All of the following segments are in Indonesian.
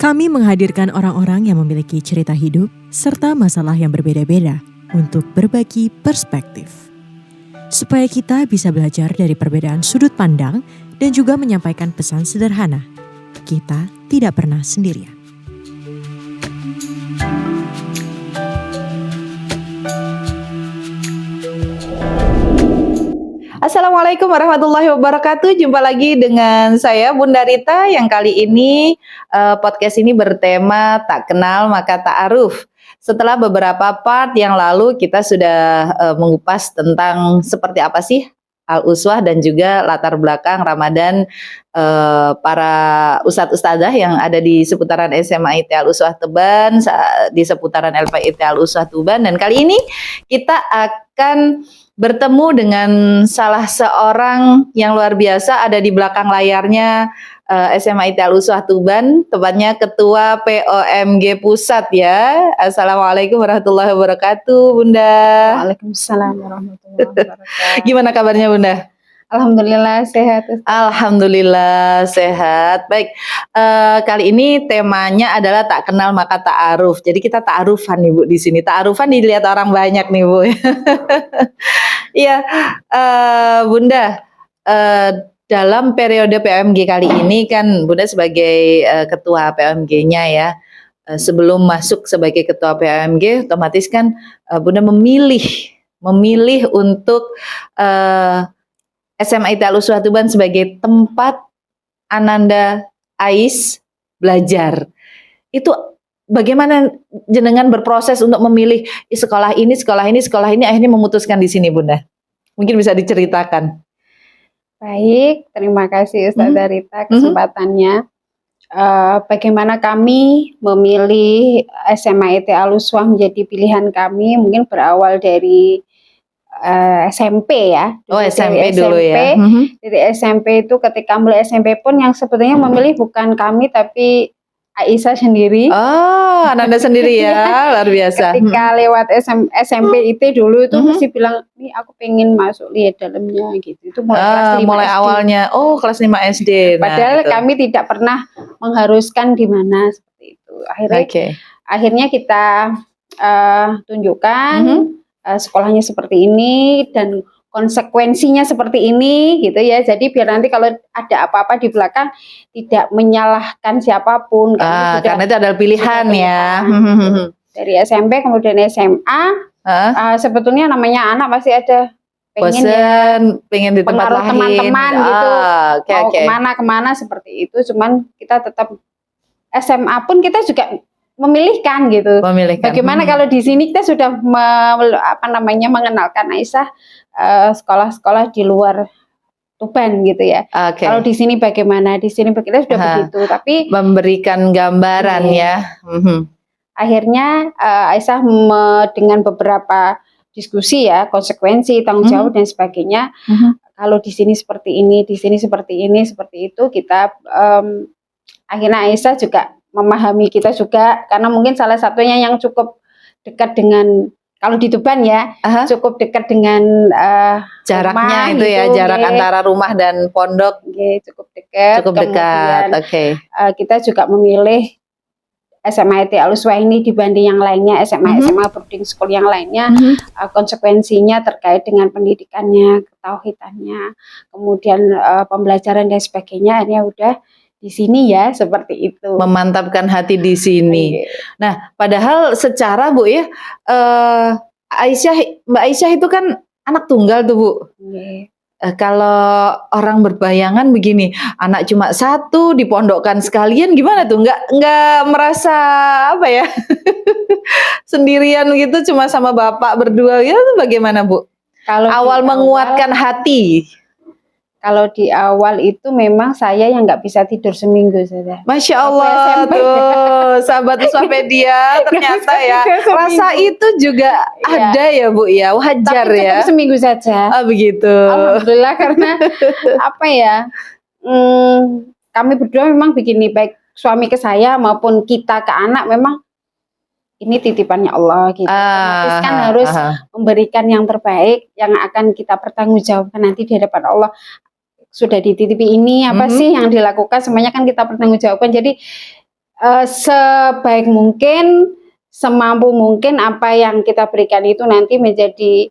Kami menghadirkan orang-orang yang memiliki cerita hidup serta masalah yang berbeda-beda untuk berbagi perspektif. Supaya kita bisa belajar dari perbedaan sudut pandang dan juga menyampaikan pesan sederhana. Kita tidak pernah sendirian. Assalamualaikum warahmatullahi wabarakatuh. Jumpa lagi dengan saya Bunda Rita yang kali ini podcast ini bertema tak kenal maka ta'aruf. Setelah beberapa part yang lalu kita sudah mengupas tentang seperti apa sih Al-Uswah dan juga latar belakang Ramadan para ustadz-ustadzah yang ada di seputaran SMA IT Al-Uswah Tuban, di seputaran LPIT Al-Uswah Tuban, dan kali ini kita akan bertemu dengan salah seorang yang luar biasa ada di belakang layarnya SMA IT Al-Uswah Tuban, tepatnya Ketua POMG Pusat ya. Assalamualaikum warahmatullahi wabarakatuh, Bunda. Waalaikumsalam warahmatullahi wabarakatuh. Gimana kabarnya, Bunda? Alhamdulillah sehat. Alhamdulillah sehat. Baik, kali ini temanya adalah tak kenal maka ta'aruf. Jadi kita ta'arufan nih Bu di sini. Ta'arufan dilihat orang banyak nih Bu. Iya, Bunda. Dalam periode POMG kali ini kan Bunda sebagai ketua POMG-nya ya. Sebelum masuk sebagai ketua POMG, otomatis kan Bunda memilih untuk SMA IT Al-Uswah Tuban sebagai tempat Ananda Ais belajar. Itu bagaimana jenengan berproses untuk memilih sekolah ini, akhirnya memutuskan di sini, Bunda? Mungkin bisa diceritakan. Baik, terima kasih Ustazah Rita kesempatannya. Bagaimana kami memilih SMA IT Al-Uswah menjadi pilihan kami, mungkin berawal dari SMP ya. SMP dulu ya. Dari SMP itu ketika mulai SMP pun yang sebetulnya memilih bukan kami tapi Aisyah sendiri. Oh, Ananda sendiri ya, luar biasa. Ketika lewat SMP IT dulu itu mesti bilang, nih aku pengen masuk lihat dalamnya gitu. Itu mulai kelas 5 mulai SD. awalnya, kelas 5 SD. Padahal kami tidak pernah mengharuskan di mana seperti itu. Akhirnya kita tunjukkan sekolahnya seperti ini dan konsekuensinya seperti ini gitu ya. Jadi biar nanti kalau ada apa-apa di belakang tidak menyalahkan siapapun karena itu adalah pilihan ya. Dari SMP kemudian SMA sebetulnya namanya anak pasti ada pengen di tempat lain, teman-teman gitu. Mau kemana seperti itu. Cuman kita tetap SMA pun kita juga memilihkan gitu. Bagaimana kalau di sini kita sudah mengenalkan Aisyah sekolah-sekolah di luar Tuban gitu ya. Kalau di sini bagaimana? Di sini kita sudah begitu, tapi memberikan gambaran ya. Akhirnya Aisyah dengan beberapa diskusi ya, konsekuensi, tanggung jawab dan sebagainya. Kalau di sini seperti ini, di sini seperti ini, seperti itu, kita akhirnya Aisyah juga memahami kita juga, karena mungkin salah satunya yang cukup dekat dengan, kalau di Tuban ya, cukup dekat dengan jaraknya rumah, itu ya, jarak antara rumah dan pondok cukup dekat. Kita juga memilih SMA IT Al-Uswah ini dibanding yang lainnya, SMA boarding school yang lainnya, konsekuensinya terkait dengan pendidikannya, ketauhidannya, kemudian pembelajaran dan sebagainya, akhirnya udah di sini ya, seperti itu. Memantapkan hati di sini. Nah, padahal secara Bu ya, Mbak Aisyah itu kan anak tunggal tuh Bu. Kalau orang berbayangan begini, anak cuma satu dipondokkan sekalian, gimana tuh? Nggak merasa apa ya? Sendirian gitu, cuma sama bapak berdua, ya itu bagaimana Bu? Kalau awal menguatkan hati. Kalau di awal itu memang saya yang nggak bisa tidur seminggu saja. Masya Allah tuh, sahabat Uswapedia ternyata ya. Rasa itu juga ada ya Bu ya, wajar. Tapi ya. Seminggu saja. Begitu. Alhamdulillah karena apa ya, kami berdua memang begini, baik suami ke saya maupun kita ke anak memang ini titipannya Allah gitu. Otomatis kan harus memberikan yang terbaik yang akan kita pertanggungjawabkan nanti di hadapan Allah. Sudah dititipi ini apa sih yang dilakukan, semuanya kan kita pertanggungjawabkan. Jadi Sebaik mungkin, semampu mungkin apa yang kita berikan itu nanti menjadi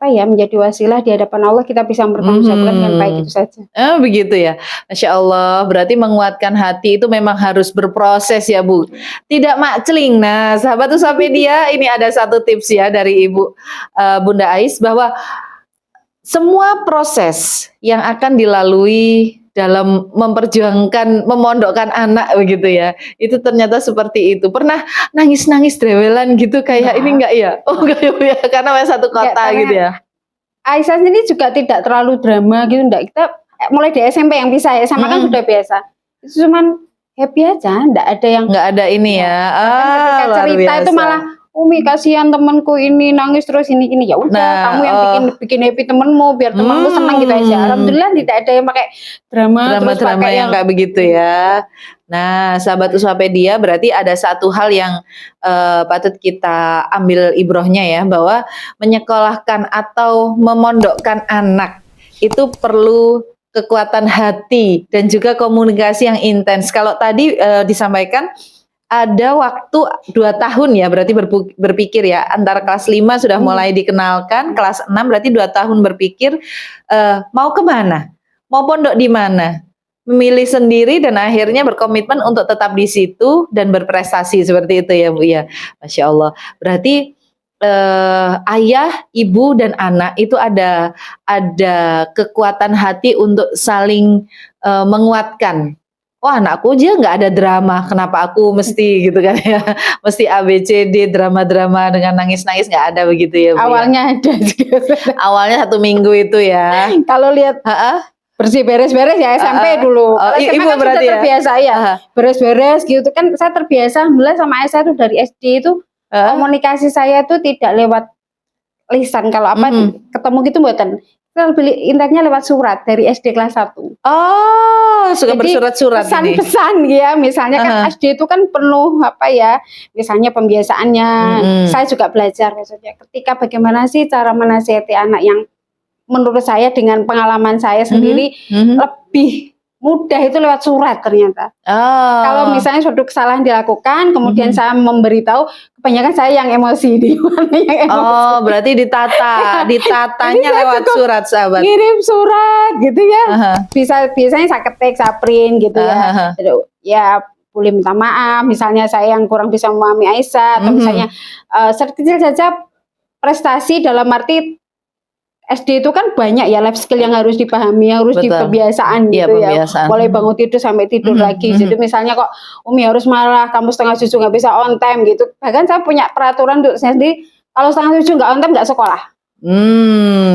menjadi wasilah di hadapan Allah, kita bisa mempertanggungjawabkan dengan baik, itu saja. Begitu ya. Masya Allah, berarti menguatkan hati itu memang harus berproses ya Bu. Tidak makceling. Nah, sahabat Usapedia, ini ada satu tips ya dari Ibu Bunda Ais, bahwa semua proses yang akan dilalui dalam memperjuangkan, memondokkan anak begitu ya, itu ternyata seperti itu. Pernah nangis-nangis drewelan gitu kayak ini enggak ya? Oh enggak ya, karena masih satu kota gitu ya. Aisyah sendiri juga tidak terlalu drama gitu, enggak. Kita mulai di SMP yang pisah ya, sama kan sudah biasa. Itu cuman happy aja, enggak ada yang ini ya. Ketika cerita itu malah Umi kasihan temanku ini nangis terus ini ya udah, kamu yang bikin happy temenmu biar temenmu senang gitu aja. Alhamdulillah tidak ada yang pakai drama yang kayak begitu ya. Nah, sahabat Usapedia, berarti ada satu hal yang patut kita ambil ibrohnya ya, bahwa menyekolahkan atau memondokkan anak itu perlu kekuatan hati dan juga komunikasi yang intens. Kalau tadi disampaikan ada waktu 2 tahun ya, berarti berpikir ya, antara kelas 5 sudah mulai dikenalkan, kelas 6 berarti 2 tahun berpikir mau kemana, mau pondok di mana, memilih sendiri dan akhirnya berkomitmen untuk tetap di situ dan berprestasi seperti itu ya Bu ya. Masya Allah, berarti ayah, ibu dan anak itu ada kekuatan hati untuk saling menguatkan. Wah, anakku aja nggak ada drama, kenapa aku mesti gitu kan ya, mesti ABCD drama-drama dengan nangis-nangis, nggak ada begitu ya Bu? Awalnya ada juga. Awalnya 1 minggu itu ya. Kalau lihat bersih beres-beres ya SMP dulu. Ibu kan berarti sudah terbiasa ya, beres-beres gitu kan. Saya terbiasa mulai sama Aisyah itu dari SD itu komunikasi saya tuh tidak lewat lisan. Kalau ketemu gitu buatan. Kita beli internetnya lewat surat dari SD kelas 1. Oh, suka bersurat-surat ini. Pesan-pesan ya, misalnya kan SD itu kan penuh misalnya pembiasaannya. Saya juga belajar maksudnya. Ketika bagaimana sih cara menasihati anak yang menurut saya dengan pengalaman saya sendiri lebih mudah itu lewat surat ternyata. Kalau misalnya suatu kesalahan dilakukan, kemudian saya memberitahu, kebanyakan saya yang emosi di mana yang emosi. Berarti ditatanya lewat surat sahabat. Kirim surat gitu ya. Biasanya saya ketik, saya print gitu ya. Ya boleh minta maaf, misalnya saya yang kurang bisa memahami Aisyah, atau misalnya sekecil saja prestasi dalam arti SD itu kan banyak ya life skill yang harus dipahami, harus di kebiasaan gitu ya. Mulai bangun tidur sampai tidur lagi. Jadi misalnya kok Umi harus marah, kamu 6:30 nggak bisa on time gitu. Bahkan saya punya peraturan untuk saya sendiri, kalau 6:30 nggak on time nggak sekolah.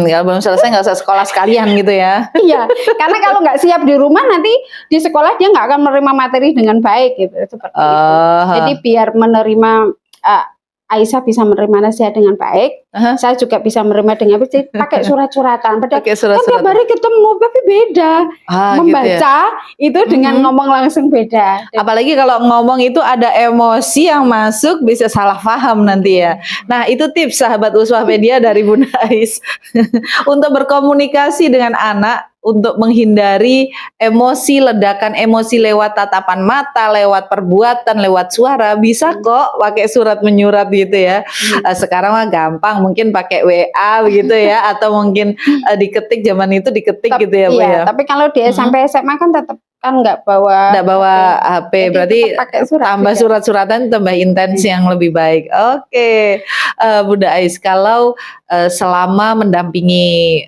Kalau belum selesai nggak usah sekolah sekalian gitu ya. Iya, karena kalau nggak siap di rumah nanti di sekolah dia nggak akan menerima materi dengan baik gitu, seperti itu. Jadi biar menerima Aisyah bisa menerima nasihat dengan baik, saya juga bisa menerima dengan baik, pakai surat-suratan. Padahal kan tiap hari ketemu, tapi beda. Membaca gitu ya? Itu dengan ngomong langsung beda. Apalagi kalau ngomong itu ada emosi yang masuk, bisa salah paham nanti ya. Nah, itu tips sahabat Usapedia dari Bunda Ais untuk berkomunikasi dengan anak, untuk menghindari emosi, ledakan emosi lewat tatapan mata, lewat perbuatan, lewat suara. Bisa kok pakai surat menyurat gitu ya. Sekarang mah gampang, mungkin pakai WA begitu ya, atau mungkin diketik, zaman itu diketik gitu ya Bu ya. Tapi kalau di SMP SMA kan tetap kan nggak bawa HP, berarti tambah surat-suratan, tambah intens yang lebih baik. Oke, Bunda Ais, kalau selama mendampingi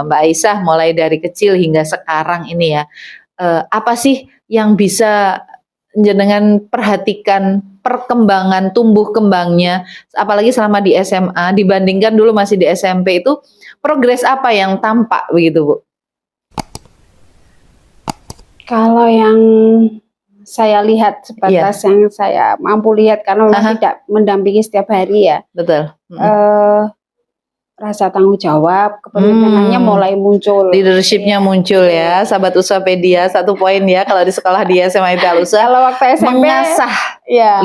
Mbak Aisyah mulai dari kecil hingga sekarang ini ya, apa sih yang bisa jenengan perhatikan perkembangan tumbuh kembangnya, apalagi selama di SMA dibandingkan dulu masih di SMP, itu progres apa yang tampak begitu Bu? Kalau yang saya lihat sebatas yang saya mampu lihat, karena memang tidak mendampingi setiap hari ya. Betul. Rasa tanggung jawab, kepemimpinannya mulai muncul. Leadershipnya muncul ya, sahabat Usapedia. Satu poin ya, kalau di sekolah di SMA itu Al-Usa, kalau waktu SMP mengasah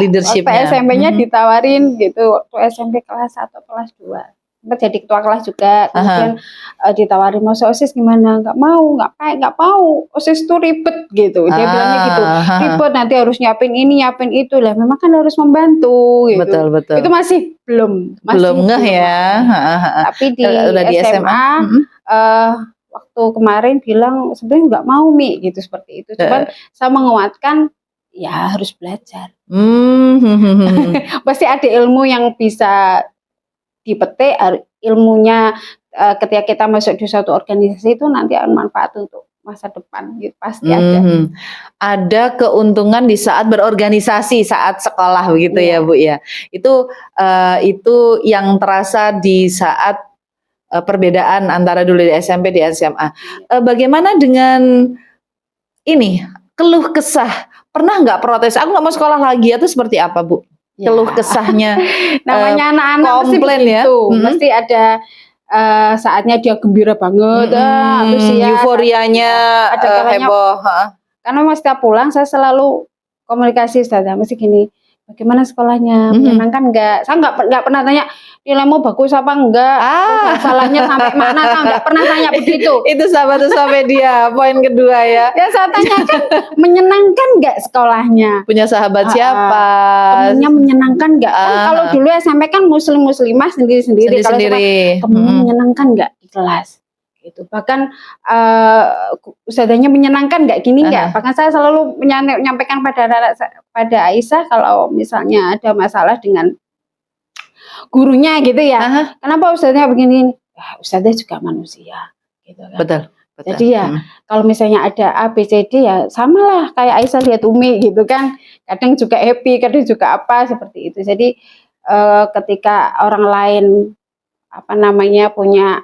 leadershipnya. Waktu SMP-nya ditawarin gitu, waktu SMP kelas 1, kelas 2. sempat jadi ketua kelas juga, kemudian ditawari mau OSIS gimana, nggak mau, OSIS itu ribet gitu, dia bilangnya gitu, ribet nanti harus nyiapin ini, nyiapin itu lah, memang kan harus membantu gitu. Betul. Itu masih belum ngeh ya. Tapi di Udah di SMA, waktu kemarin bilang sebenarnya nggak mau Mi gitu seperti itu, cuman saya menguatkan ya harus belajar. Pasti ada ilmu yang bisa dipetik, ilmunya ketika kita masuk di suatu organisasi itu nanti akan manfaat untuk masa depan gitu, pasti ada. Ada keuntungan di saat berorganisasi saat sekolah begitu ya Bu ya. Itu yang terasa di saat perbedaan antara dulu di SMP di SMA. Bagaimana dengan ini keluh kesah? Pernah nggak protes? Aku nggak mau sekolah lagi atau seperti apa Bu? Keluh kesahnya. Namanya anak-anak pasti komplain ya. begitu. Mesti ada saatnya dia gembira banget, euforianya heboh. Karena mas setiap pulang saya selalu komunikasi Ustazah, mesti gini, bagaimana sekolahnya, menyenangkan enggak? Saya enggak pernah tanya nilaimu bagus apa enggak, masalahnya sampai mana, saya enggak pernah tanya begitu. Itu sahabat dia, poin kedua ya. Ya saya tanyakan menyenangkan enggak sekolahnya? Punya sahabat siapa? Temennya menyenangkan enggak? Kan kalau dulu SMP kan muslimah sendiri-sendiri. Kalau temennya menyenangkan enggak di kelas? Gitu. Bahkan ustazahnya menyenangkan nggak gini nggak, bahkan saya selalu menyampaikan pada Aisyah kalau misalnya ada masalah dengan gurunya gitu ya, kenapa ustazahnya begini, ustazah juga manusia gitu kan. Betul. Jadi ya kalau misalnya ada A, B, C, D ya sama lah kayak Aisyah lihat Umi gitu kan, kadang juga happy, kadang juga apa seperti itu. Jadi ketika orang lain punya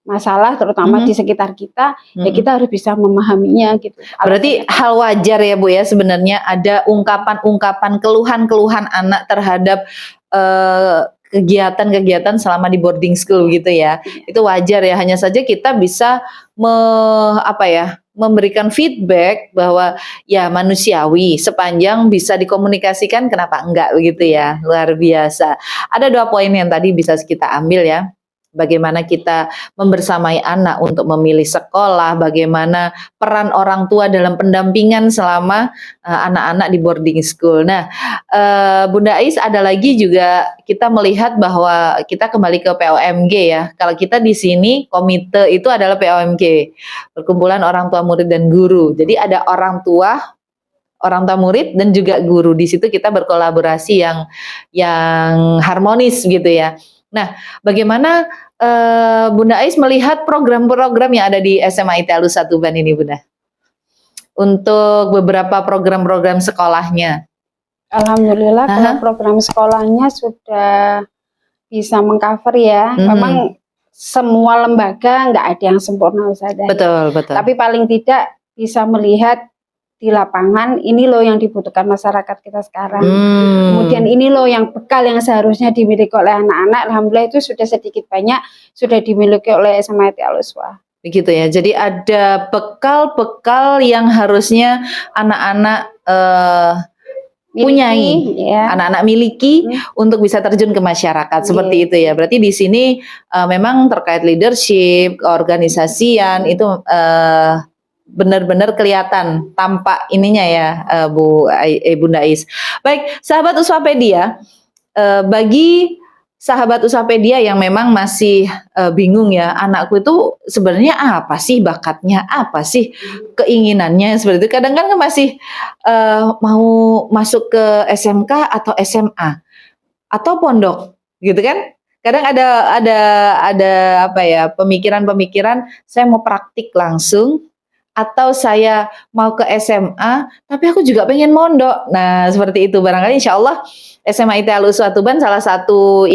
masalah terutama di sekitar kita, ya kita harus bisa memahaminya gitu. Berarti hal wajar ya Bu ya, sebenarnya ada ungkapan-ungkapan keluhan-keluhan anak terhadap kegiatan-kegiatan selama di boarding school gitu ya. Itu wajar ya, hanya saja kita bisa memberikan feedback bahwa ya manusiawi, sepanjang bisa dikomunikasikan kenapa enggak begitu ya. Luar biasa. Ada 2 poin yang tadi bisa kita ambil ya. Bagaimana kita membersamai anak untuk memilih sekolah, bagaimana peran orang tua dalam pendampingan selama anak-anak di boarding school. Nah, Bunda Ais, ada lagi juga kita melihat bahwa kita kembali ke POMG ya. Kalau kita di sini komite itu adalah POMG, perkumpulan orang tua murid dan guru. Jadi ada orang tua murid dan juga guru. Di situ kita berkolaborasi yang harmonis gitu ya. Nah, bagaimana Bunda Ais melihat program-program yang ada di SMA IT Alus Tuban ini, Bunda? Untuk beberapa program-program sekolahnya. Alhamdulillah kalau program sekolahnya sudah bisa mengcover ya. Memang semua lembaga nggak ada yang sempurna Ustazah. Betul. Tapi paling tidak bisa melihat di lapangan, ini loh yang dibutuhkan masyarakat kita sekarang. Kemudian ini loh yang bekal yang seharusnya dimiliki oleh anak-anak. Alhamdulillah itu sudah sedikit banyak sudah dimiliki oleh SMA IT Al-Uswah. Begitu ya. Jadi ada bekal-bekal yang harusnya anak-anak punyai, anak-anak miliki untuk bisa terjun ke masyarakat seperti itu ya. Berarti di sini memang terkait leadership, keorganisasian itu benar-benar kelihatan tampak ininya ya Bunda Ais. Baik, sahabat Uswapedia, bagi sahabat Uswapedia yang memang masih bingung ya, anakku itu sebenarnya apa sih bakatnya, apa sih keinginannya seperti itu. Kadang kan masih mau masuk ke SMK atau SMA atau pondok, gitu kan? Kadang ada pemikiran-pemikiran saya mau praktik langsung, atau saya mau ke SMA, tapi aku juga pengen mondok. Nah, seperti itu. Barangkali insya Allah SMA IT Al-Uswah Tuban salah satu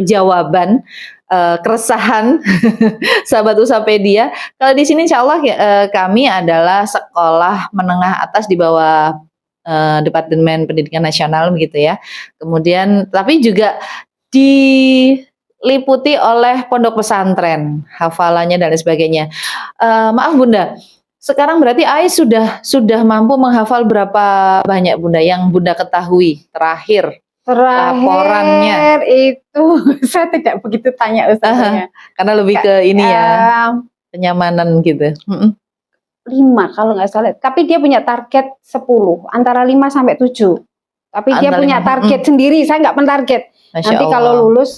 jawaban keresahan sahabat Uswapedia. Kalau di sini insya Allah kami adalah sekolah menengah atas di bawah Departemen Pendidikan Nasional begitu ya. Kemudian tapi juga diliputi oleh pondok pesantren, hafalannya dan lain sebagainya. Maaf Bunda, sekarang berarti Ais sudah mampu menghafal berapa banyak Bunda yang Bunda ketahui terakhir laporannya? Terakhir itu saya tidak begitu tanya Ustaznya. Karena lebih ke ini ya, kenyamanan gitu. 5 kalau nggak salah. Tapi dia punya target 10, antara 5 sampai 7. Tapi dia Antara punya 5, target sendiri, saya nggak mentarget. Masya Nanti kalau Allah. lulus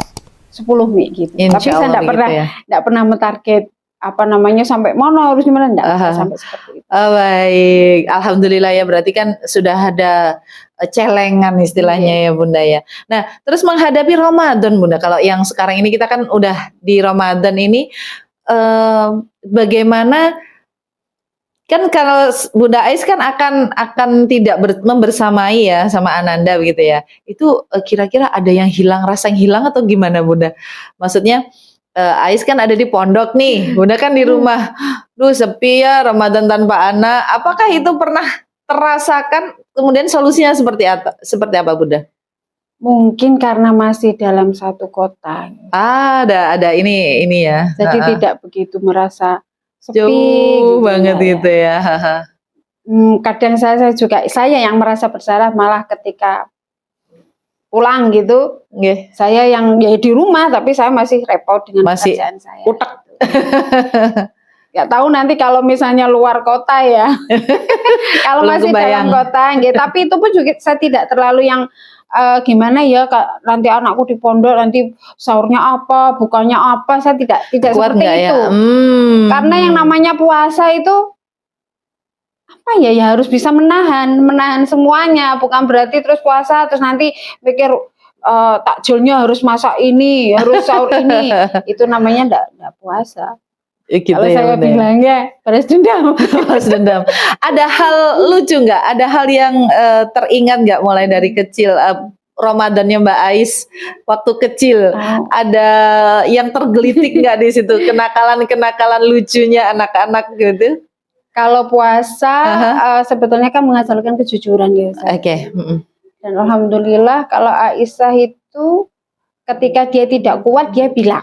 10 nih gitu. Insya Tapi saya Allah nggak begitu pernah ya. nggak pernah mentarget apa namanya sampai mana harus gimana, nggak sampai seperti itu. Oh, baik, alhamdulillah ya, berarti kan sudah ada celengan istilahnya ya Bunda ya. Nah, terus menghadapi Ramadan Bunda, kalau yang sekarang ini kita kan udah di Ramadan ini, bagaimana, kan kalau Bunda Ais kan akan tidak membersamai ya sama Ananda begitu ya. Itu kira-kira ada yang hilang, rasa yang hilang atau gimana Bunda? Maksudnya Ais kan ada di pondok nih, Bunda kan di rumah. Duh sepi ya Ramadan tanpa anak. Apakah itu pernah terasakan? Kemudian solusinya seperti apa? Seperti apa Bunda? Mungkin karena masih dalam satu kota. Ada ini ya. Jadi tidak begitu merasa sepi Jauh gitu, banget gitu ya. Kadang saya yang merasa bersalah malah ketika pulang gitu. Saya yang ya di rumah tapi saya masih repot dengan pekerjaan saya. Utek. Gak tahu nanti kalau misalnya luar kota ya. Kalau masih dalam kota, tapi itu pun juga saya tidak terlalu yang gimana ya, nanti anakku di pondok nanti sahurnya apa, bukannya apa, saya tidak seperti itu. Karena yang namanya puasa itu apa ya, harus bisa menahan semuanya, bukan berarti terus puasa terus nanti pikir takjilnya harus masak ini, harus sahur ini. Itu namanya enggak puasa. Gitu kalau ya, saya bilangnya balas dendam. Balas dendam. Ada hal lucu nggak? Ada hal yang teringat nggak mulai dari kecil? Ramadannya Mbak Ais waktu kecil, ada yang tergelitik nggak di situ? Kenakalan lucunya anak-anak gitu? Kalau puasa sebetulnya kan menghasilkan kejujuran ya. Oke. Dan alhamdulillah kalau Aisyah itu ketika dia tidak kuat dia bilang.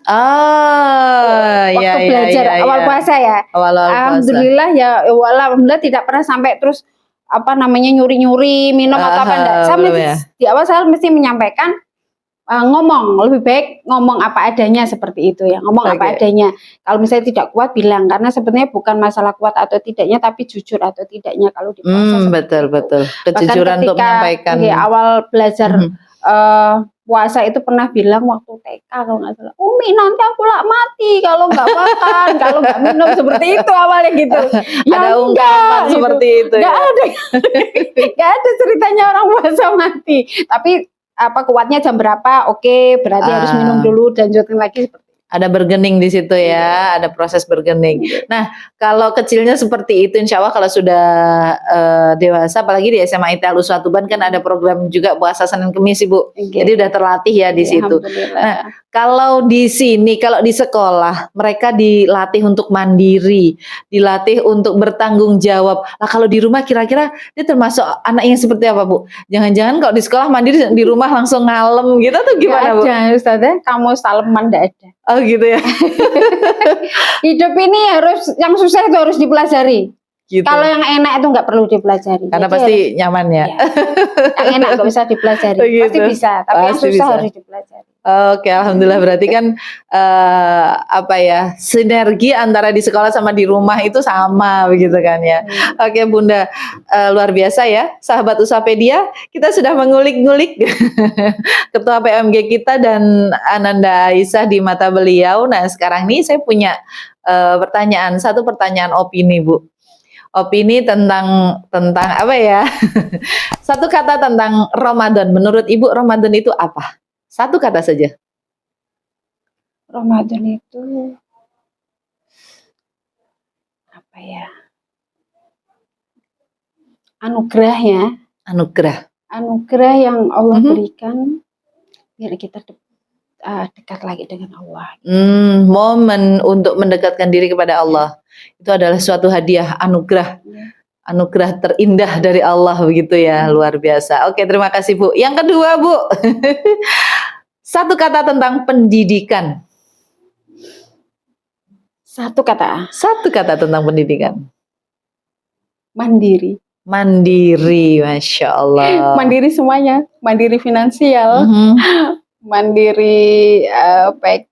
Waktu belajar awal puasa ya. Alhamdulillah puasa. Alhamdulillah tidak pernah sampai terus apa namanya nyuri-nyuri minum atau apa enggak. Saya di awal saya mesti menyampaikan ngomong, lebih baik ngomong apa adanya seperti itu ya. Ngomong apa adanya. Kalau misalnya tidak kuat bilang, karena sebenarnya bukan masalah kuat atau tidaknya tapi jujur atau tidaknya kalau di puasa. Betul. Kejujuran untuk menyampaikan. Awal belajar puasa itu pernah bilang waktu TK kalau nggak salah, Umi nanti aku mati kalau nggak makan, kalau nggak minum, seperti itu awalnya gitu. Ada ungkapan gitu. Seperti itu. Nggak ada ceritanya orang puasa mati. Tapi apa kuatnya jam berapa? Oke, berarti harus minum dulu dan lanjutin lagi. Ada bergening di situ ya, ada proses bergening. Nah, kalau kecilnya seperti itu, insya Allah kalau sudah dewasa, apalagi di SMA IT Al-Uswah Tuban kan ada program juga puasa Senin Kemis Ibu. Jadi udah terlatih ya di situ. Nah, kalau di sini, kalau di sekolah, mereka dilatih untuk mandiri, dilatih untuk bertanggung jawab. Nah, kalau di rumah kira-kira dia termasuk anak yang seperti apa Bu? Jangan-jangan kalau di sekolah mandiri, di rumah langsung ngalem gitu atau gimana Bu? Gak ada Ustazah, kamu saleman gak ada. Oh gitu ya. Hidup ini yang susah itu harus dipelajari. Gitu. Kalau yang enak itu nggak perlu dipelajari. Karena jadi pasti nyaman ya. Yang enak nggak bisa dipelajari. Gitu. Pasti bisa, tapi yang susah harus dipelajari. Oke, alhamdulillah berarti kan sinergi antara di sekolah sama di rumah itu sama begitu kan ya. Oke Bunda, luar biasa ya, sahabat Usapedia, kita sudah mengulik-ngulik Ketua PMG kita dan Ananda Aisyah di mata beliau. Nah sekarang nih saya punya satu pertanyaan opini Bu. Opini tentang apa ya? Satu kata tentang Ramadan. Menurut Ibu Ramadan itu apa? Satu kata saja. Ramadan itu apa ya? Anugerah ya. Anugerah yang Allah berikan biar kita dekat lagi dengan Allah. Momen untuk mendekatkan diri kepada Allah. Itu adalah suatu hadiah, anugerah. Anugerah terindah dari Allah begitu ya, luar biasa. Oke, terima kasih Bu. Yang kedua Bu, satu kata tentang pendidikan. Satu kata tentang pendidikan. Mandiri. Mandiri, Masya Allah. Mandiri semuanya, mandiri finansial, Mhm. mandiri baik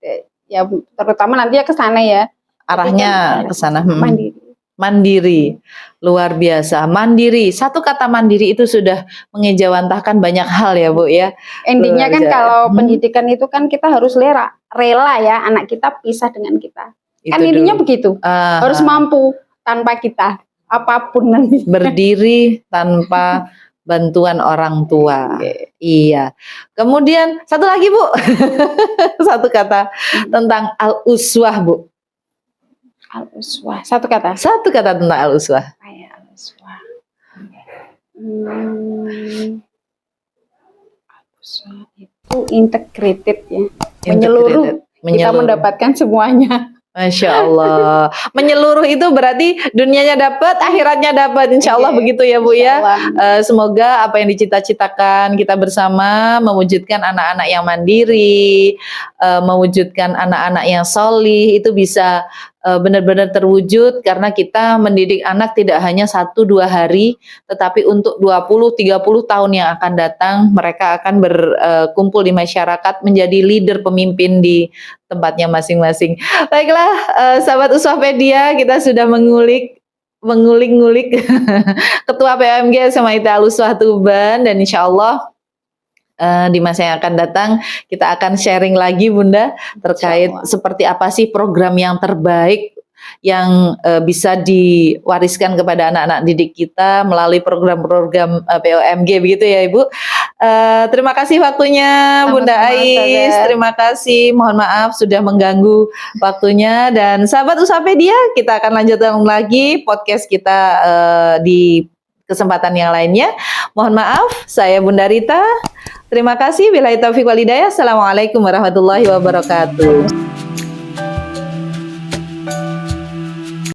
ya terutama nanti ya ke sana ya. Arahnya ke sana. Mandiri. Mandiri, luar biasa. Mandiri, satu kata mandiri itu sudah mengejawantahkan banyak hal ya Bu ya. Endingnya kan Luar biasa. kalau pendidikan itu kan kita harus rela ya anak kita pisah dengan kita. Kan Itu intinya dulu. begitu. Harus mampu tanpa kita apapun nanti. Berdiri tanpa bantuan orang tua. Iya. Kemudian satu lagi Bu, satu kata tentang al-uswah Bu. Al-uswah. Satu kata. Satu kata tentang al-uswah. Al-uswah. Al-uswah itu integrated ya. Menyeluruh. Kita mendapatkan semuanya. Masya Allah. Menyeluruh itu berarti dunianya dapat, akhiratnya dapat. Insya Allah begitu ya Bu ya. Semoga apa yang dicita-citakan kita bersama mewujudkan anak-anak yang mandiri, mewujudkan anak-anak yang solih itu bisa benar-benar terwujud karena kita mendidik anak tidak hanya 1-2 hari tetapi untuk 20-30 tahun yang akan datang mereka akan berkumpul di masyarakat menjadi leader pemimpin di tempatnya masing-masing. Baiklah sahabat Uswahpedia, kita sudah mengulik Ketua POMG SMA Al-Uswah Tuban dan insya Allah di masa yang akan datang kita akan sharing lagi Bunda terkait seperti apa sih program yang terbaik yang bisa diwariskan kepada anak-anak didik kita melalui program-program POMG begitu ya Ibu. Terima kasih waktunya Bunda Ais. Terima kasih. Mohon maaf sudah mengganggu waktunya dan sahabat Uswahpedia, kita akan lanjutkan lagi podcast kita di kesempatan yang lainnya. Mohon maaf, saya Bunda Rita. Terima kasih. Billahi taufiq wal hidayah. Assalamualaikum warahmatullahi wabarakatuh.